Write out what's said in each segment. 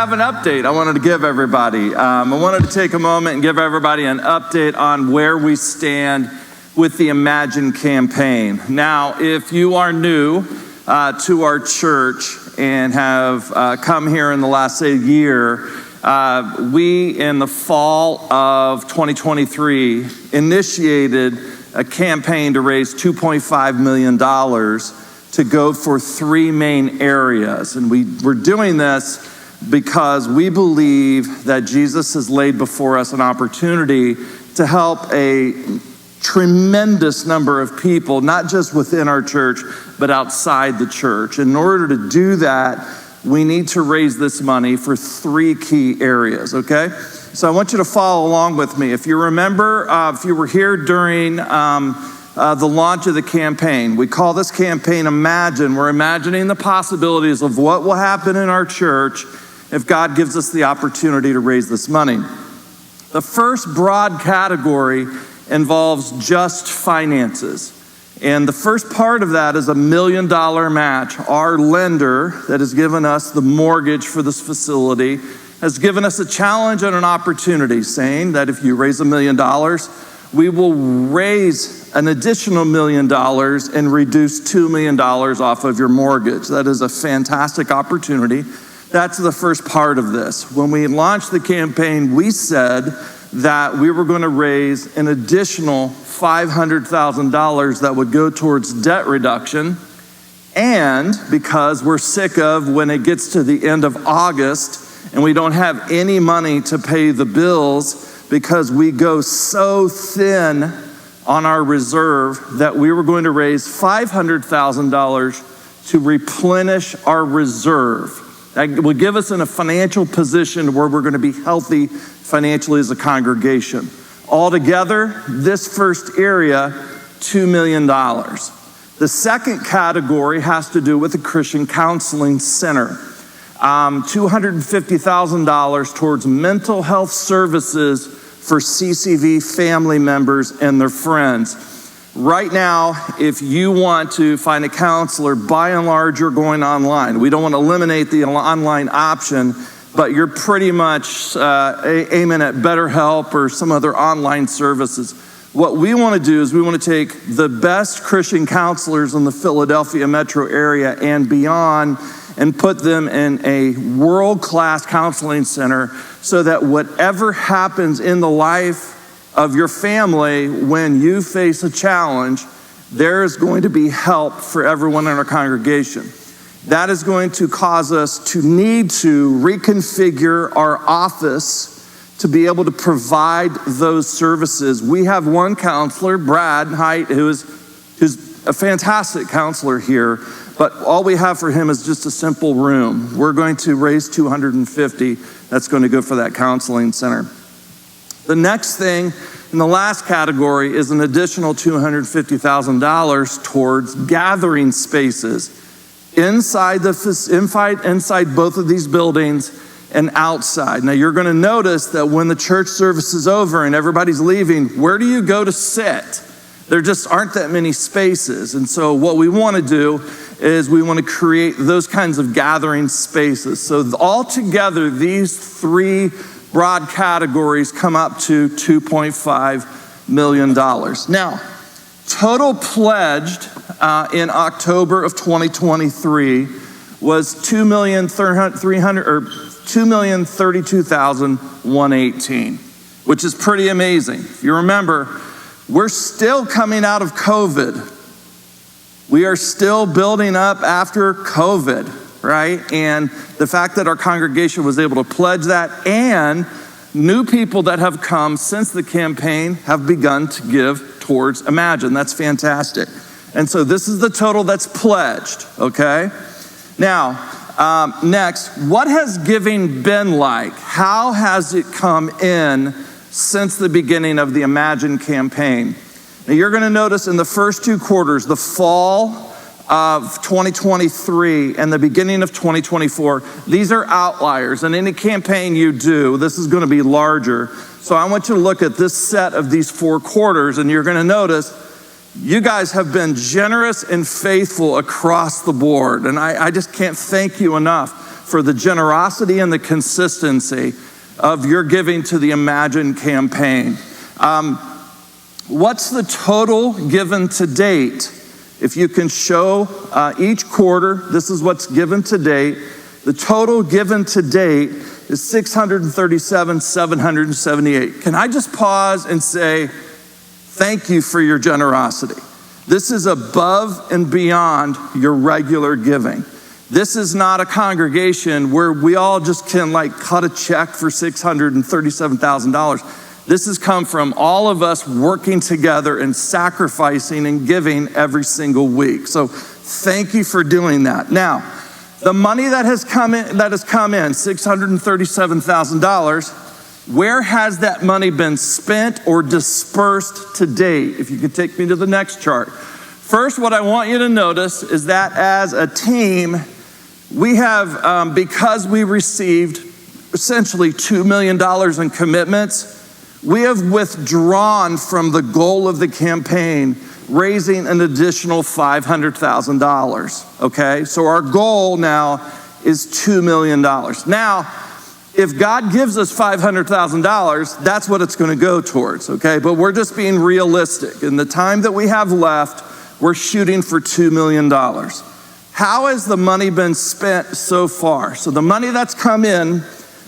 have an update I wanted to give everybody. I wanted to take a moment and give everybody an update on where we stand with the Imagine campaign. Now, if you are new to our church and have come here in the last, say, year, we, in the fall of 2023, initiated a campaign to raise $2.5 million to go for three main areas. And we're doing this because we believe that Jesus has laid before us an opportunity to help a tremendous number of people, not just within our church, but outside the church. In order to do that, we need to raise this money for three key areas, okay? So I want you to follow along with me. If you remember, if you were here during the launch of the campaign, we call this campaign Imagine. We're imagining the possibilities of what will happen in our church if God gives us the opportunity to raise this money. The first broad category involves just finances. And the first part of that is $1 million match. Our lender that has given us the mortgage for this facility has given us a challenge and an opportunity, saying that if you raise $1 million, we will raise an additional $1 million and reduce $2 million off of your mortgage. That is a fantastic opportunity. That's the first part of this. When we launched the campaign, we said that we were going to raise an additional $500,000 that would go towards debt reduction. And because we're sick of when it gets to the end of August and we don't have any money to pay the bills because we go so thin on our reserve, that we were going to raise $500,000 to replenish our reserve. That will give us in a financial position where we're going to be healthy financially as a congregation. Altogether, this first area, $2 million. The second category has to do with the Christian Counseling Center. $250,000 towards mental health services for CCV family members and their friends. Right now, if you want to find a counselor, by and large, you're going online. We don't want to eliminate the online option, but you're pretty much aiming at BetterHelp or some other online services. What we want to do is we want to take the best Christian counselors in the Philadelphia metro area and beyond and put them in a world-class counseling center so that whatever happens in the life of your family when you face a challenge, there is going to be help for everyone in our congregation. That is going to cause us to need to reconfigure our office to be able to provide those services. We have one counselor, Brad Height, who's a fantastic counselor here, but all we have for him is just a simple room. We're going to raise $250,000. That's going to go for that counseling center. The next thing, in the last category, is an additional $250,000 towards gathering spaces inside both of these buildings and outside. Now, you're going to notice that when the church service is over and everybody's leaving, where do you go to sit? There just aren't that many spaces. And so what we want to do is we want to create those kinds of gathering spaces. So altogether, these three broad categories come up to $2.5 million. Now, total pledged in October of 2023 was $2,032,118, which is pretty amazing. If you remember, we're still coming out of COVID. We are still building up after COVID, right? And the fact that our congregation was able to pledge that, and new people that have come since the campaign have begun to give towards Imagine. That's fantastic. And so this is the total that's pledged, okay? Now, next, what has giving been like? How has it come in since the beginning of the Imagine campaign? Now, you're going to notice in the first two quarters, the fall of 2023 and the beginning of 2024, these are outliers. In any campaign you do, this is going to be larger. So I want you to look at this set of these four quarters, and you're going to notice you guys have been generous and faithful across the board. And I just can't thank you enough for the generosity and the consistency of your giving to the Imagine campaign. What's the total given to date? If you can show each quarter, this is what's given to date. The total given to date is $637,778. Can I just pause and say, thank you for your generosity. This is above and beyond your regular giving. This is not a congregation where we all just can cut a check for $637,000. This has come from all of us working together and sacrificing and giving every single week. So thank you for doing that. Now, the money that has come in, $637,000, where has that money been spent or dispersed to date? If you could take me to the next chart. First, what I want you to notice is that as a team, we have, because we received essentially $2 million in commitments, we have withdrawn from the goal of the campaign, raising an additional $500,000, okay? So our goal now is $2 million. Now, if God gives us $500,000, that's what it's going to go towards, okay? But we're just being realistic. In the time that we have left, we're shooting for $2 million. How has the money been spent so far? So the money that's come in,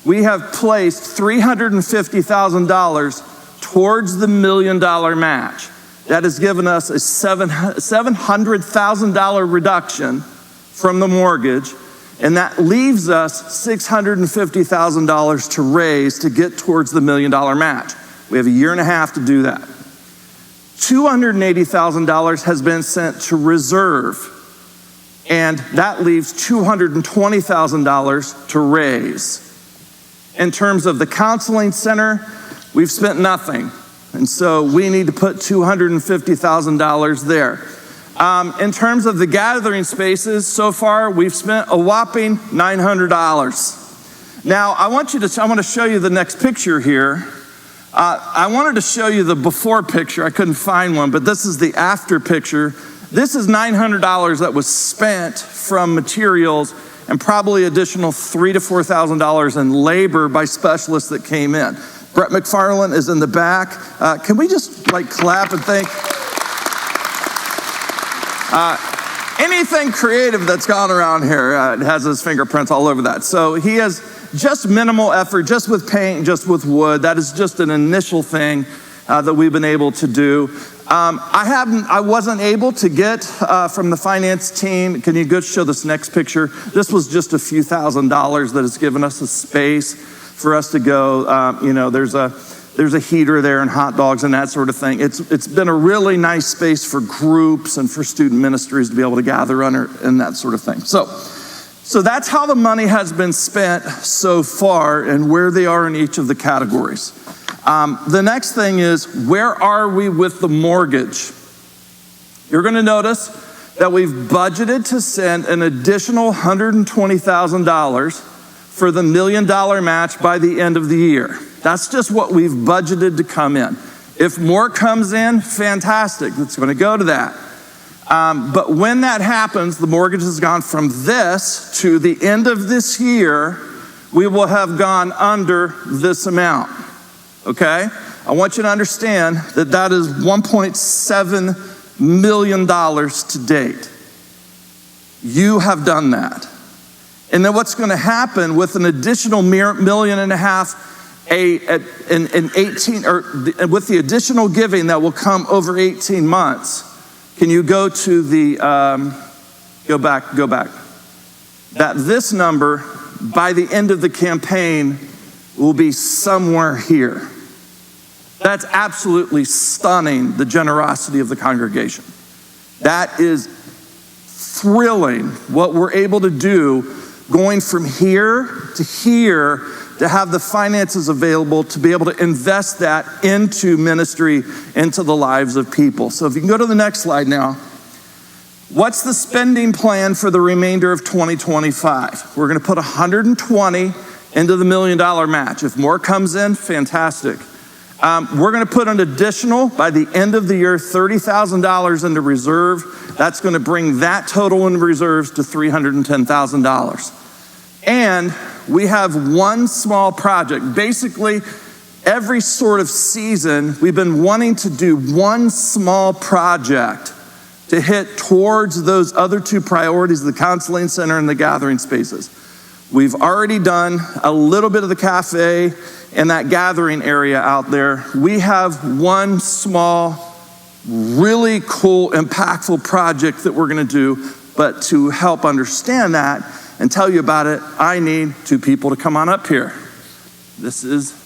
we have placed $350,000 towards the $1 million match. That has given us a $700,000 reduction from the mortgage, and that leaves us $650,000 to raise to get towards the $1 million match. We have a year and a half to do that. $280,000 has been sent to reserve, and that leaves $220,000 to raise. In terms of the counseling center, we've spent nothing. And so we need to put $250,000 there. In terms of the gathering spaces, so far we've spent a whopping $900. Now I want to show you the next picture here. I wanted to show you the before picture. I couldn't find one, but this is the after picture. This is $900 that was spent from materials and probably additional $3,000 to $4,000 in labor by specialists that came in. Brett McFarland is in the back. Can we just clap and thank? Anything creative that's gone around here has his fingerprints all over that. So he has just minimal effort, just with paint, just with wood. That is just an initial thing that we've been able to do. I wasn't able to get from the finance team. Can you go show this next picture? This was just a few $1,000s that has given us a space for us to go. There's a heater there and hot dogs and that sort of thing. It's been a really nice space for groups and for student ministries to be able to gather under and that sort of thing. So that's how the money has been spent so far and where they are in each of the categories. The next thing is, where are we with the mortgage? You're going to notice that we've budgeted to send an additional $120,000 for the $1 million match by the end of the year. That's just what we've budgeted to come in. If more comes in, fantastic. It's going to go to that. But when that happens, the mortgage has gone from this to the end of this year, we will have gone under this amount. Okay? I want you to understand that that is $1.7 million to date. You have done that. And then what's going to happen with an additional $1.5 million, with the additional giving that will come over 18 months. Can you go to the, go back. That this number, by the end of the campaign, will be somewhere here. That's absolutely stunning, the generosity of the congregation. That is thrilling, what we're able to do, going from here to have the finances available to be able to invest that into ministry, into the lives of people. So if you can go to the next slide now. What's the spending plan for the remainder of 2025? We're going to put 120 into the $1 million match. If more comes in, fantastic. We're going to put an additional, by the end of the year, $30,000 into reserve. That's going to bring that total in reserves to $310,000. And we have one small project. Basically, every sort of season, we've been wanting to do one small project to hit towards those other two priorities, the counseling center and the gathering spaces. We've already done a little bit of the cafe and that gathering area out there. We have one small, really cool, impactful project that we're gonna do, but to help understand that and tell you about it, I need two people to come on up here. This is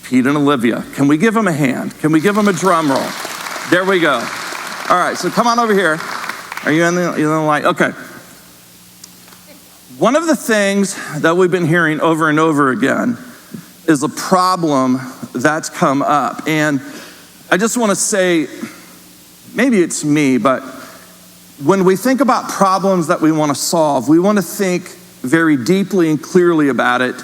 Pete and Olivia. Can we give them a hand? Can we give them a drum roll? There we go. All right, so come on over here. Are you in the light? Okay. One of the things that we've been hearing over and over again is a problem that's come up. And I just want to say, maybe it's me, but when we think about problems that we want to solve, we want to think very deeply and clearly about it.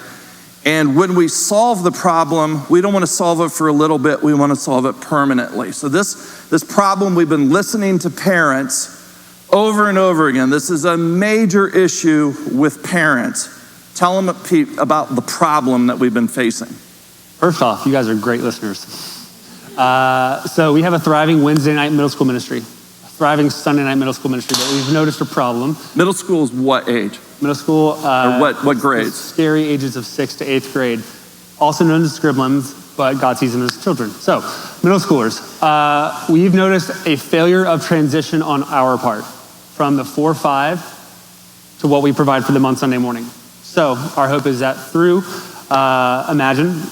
And when we solve the problem, we don't want to solve it for a little bit, we want to solve it permanently. So this problem, we've been listening to parents over and over again. This is a major issue with parents. Tell them, Pete, about the problem that we've been facing. First off, you guys are great listeners. So we have a thriving Wednesday night middle school ministry, a thriving Sunday night middle school ministry, but we've noticed a problem. Middle school is what age? Middle school. Or what grades? Scary ages of 6th to 8th grade, also known as scriblins, but God sees them as children. So, middle schoolers, we've noticed a failure of transition on our part from the 4-5 to what we provide for them on Sunday morning. So, our hope is that through Imagine,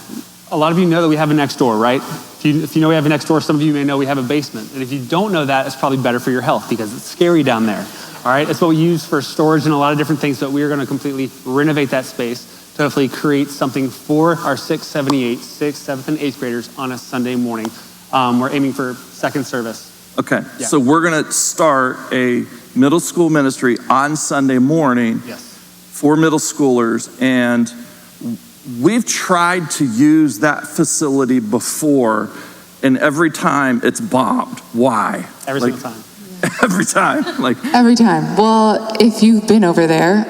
a lot of you know that we have a next door, right? If you know we have a next door, some of you may know we have a basement. And if you don't know that, it's probably better for your health because it's scary down there. All right, it's what we use for storage and a lot of different things, but we are going to completely renovate that space to hopefully create something for our 6th, 7th, 7th, and 8th graders on a Sunday morning. We're aiming for second service. Okay, yeah. So we're going to start a middle school ministry on Sunday morning for middle schoolers, and we've tried to use that facility before, and every time it's bombed. Why? Every single time. Every time, Every time. Well, if you've been over there,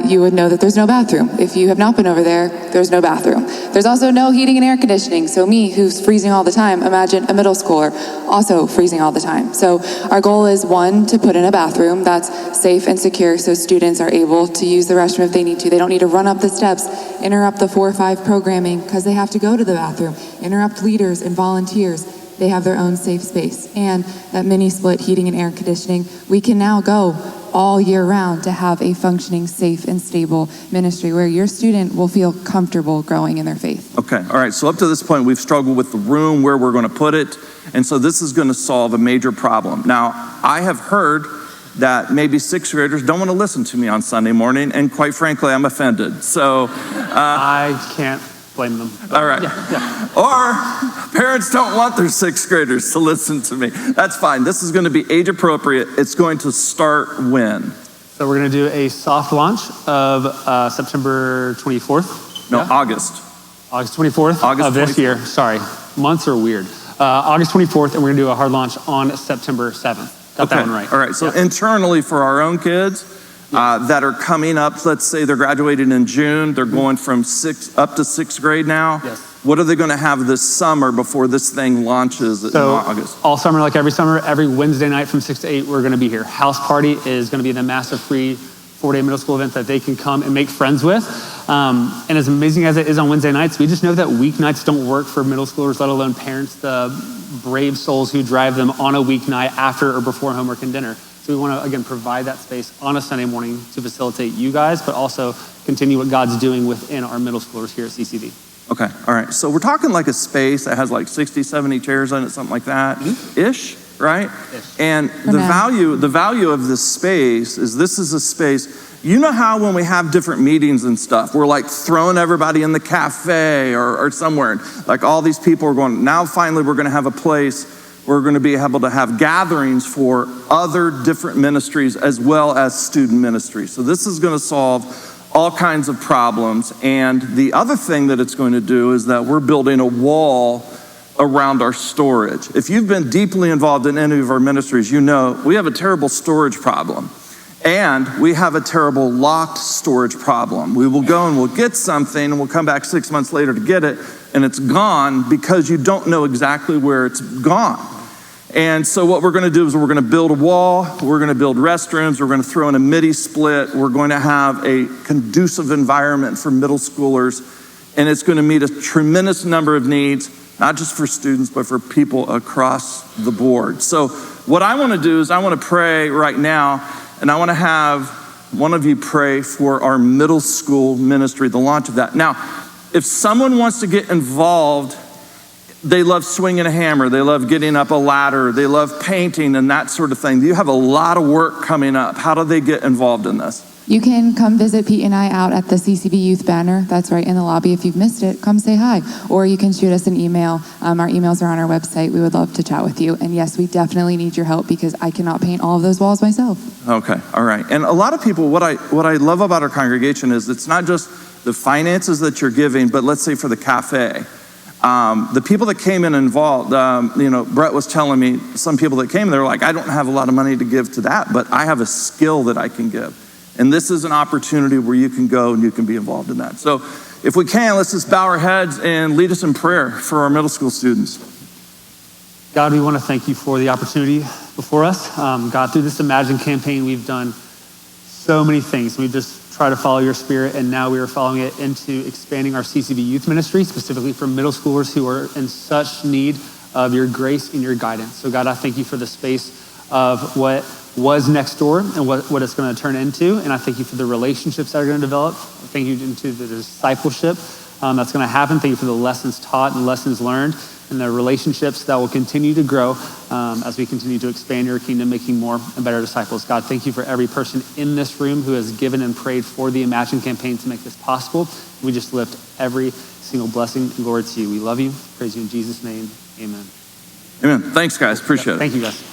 you would know that there's no bathroom. If you have not been over there, there's no bathroom. There's also no heating and air conditioning. So me, who's freezing all the time, imagine a middle schooler also freezing all the time. So our goal is, one, to put in a bathroom that's safe and secure so students are able to use the restroom if they need to. They don't need to run up the steps, interrupt the 4-5 programming because they have to go to the bathroom, interrupt leaders and volunteers. They have their own safe space. And that mini split heating and air conditioning, we can now go all year round to have a functioning, safe, and stable ministry where your student will feel comfortable growing in their faith. Okay, all right, so up to this point, we've struggled with the room, where we're gonna put it, and so this is gonna solve a major problem. Now, I have heard that maybe 6th graders don't wanna listen to me on Sunday morning, and quite frankly, I'm offended, so. I can't blame them. All right. Yeah. Or parents don't want their 6th graders to listen to me. That's fine. This is going to be age appropriate. It's going to start when? So we're going to do a soft launch of September 24th. No, yeah? August 24th of this year. Sorry, months are weird. August 24th, and we're going to do a hard launch on September 7th. Got that one right. All right, so internally for our own kids, that are coming up, let's say they're graduating in June, they're going from 6th up to 6th grade now. Yes. What are they going to have this summer before this thing launches in August? All summer, like every summer, every Wednesday night from 6 to 8, we're going to be here. House Party is going to be the massive free 4-day middle school event that they can come and make friends with. And as amazing as it is on Wednesday nights, we just know that weeknights don't work for middle schoolers, let alone parents, the brave souls who drive them on a weeknight after or before homework and dinner. So we want to, again, provide that space on a Sunday morning to facilitate you guys, but also continue what God's doing within our middle schoolers here at CCD. Okay, all right. So we're talking like a space that has like 60, 70 chairs in it, something like that, ish, right? Ish. And the value of this space is this is a space, you know how when we have different meetings and stuff, we're like throwing everybody in the cafe or somewhere, like all these people are going, now finally we're going to have a place we're going to be able to have gatherings for other different ministries as well as student ministries. So this is going to solve all kinds of problems. And the other thing that it's going to do is that we're building a wall around our storage. If you've been deeply involved in any of our ministries, you know we have a terrible storage problem. And we have a terrible locked storage problem. We will go and we'll get something and we'll come back 6 months later to get it, and it's gone because you don't know exactly where it's gone. And so what we're gonna do is we're gonna build a wall, we're gonna build restrooms, we're gonna throw in a midi split, we're going to have a conducive environment for middle schoolers, and it's gonna meet a tremendous number of needs, not just for students, but for people across the board. So what I wanna do is I wanna pray right now, and I wanna have one of you pray for our middle school ministry, the launch of that. Now, if someone wants to get involved, they love swinging a hammer, they love getting up a ladder, they love painting and that sort of thing. You have a lot of work coming up. How do they get involved in this? You can come visit Pete and I out at the CCB Youth banner. That's right in the lobby. If you've missed it, come say hi. Or you can shoot us an email. Our emails are on our website. We would love to chat with you. And yes, we definitely need your help because I cannot paint all of those walls myself. Okay, all right. And a lot of people, what I love about our congregation is it's not just the finances that you're giving, but let's say for the cafe. The people that came in involved, Brett was telling me some people that came, they're like, I don't have a lot of money to give to that, but I have a skill that I can give. And this is an opportunity where you can go and you can be involved in that. So if we can, let's just bow our heads and lead us in prayer for our middle school students. God, we want to thank you for the opportunity before us. God, through this Imagine campaign, we've done so many things. We've just tried to follow your spirit, and now we are following it into expanding our CCB youth ministry, specifically for middle schoolers who are in such need of your grace and your guidance. So God, I thank you for the space of what was next door and what it's going to turn into. And I thank you for the relationships that are going to develop. Thank you into the discipleship that's going to happen. Thank you for the lessons taught and lessons learned and the relationships that will continue to grow as we continue to expand your kingdom, making more and better disciples. God, thank you for every person in this room who has given and prayed for the Imagine campaign to make this possible. We just lift every single blessing and glory to you. We love you. Praise you in Jesus' name. Amen. Amen. Thanks, guys. Appreciate it. Thank you, guys.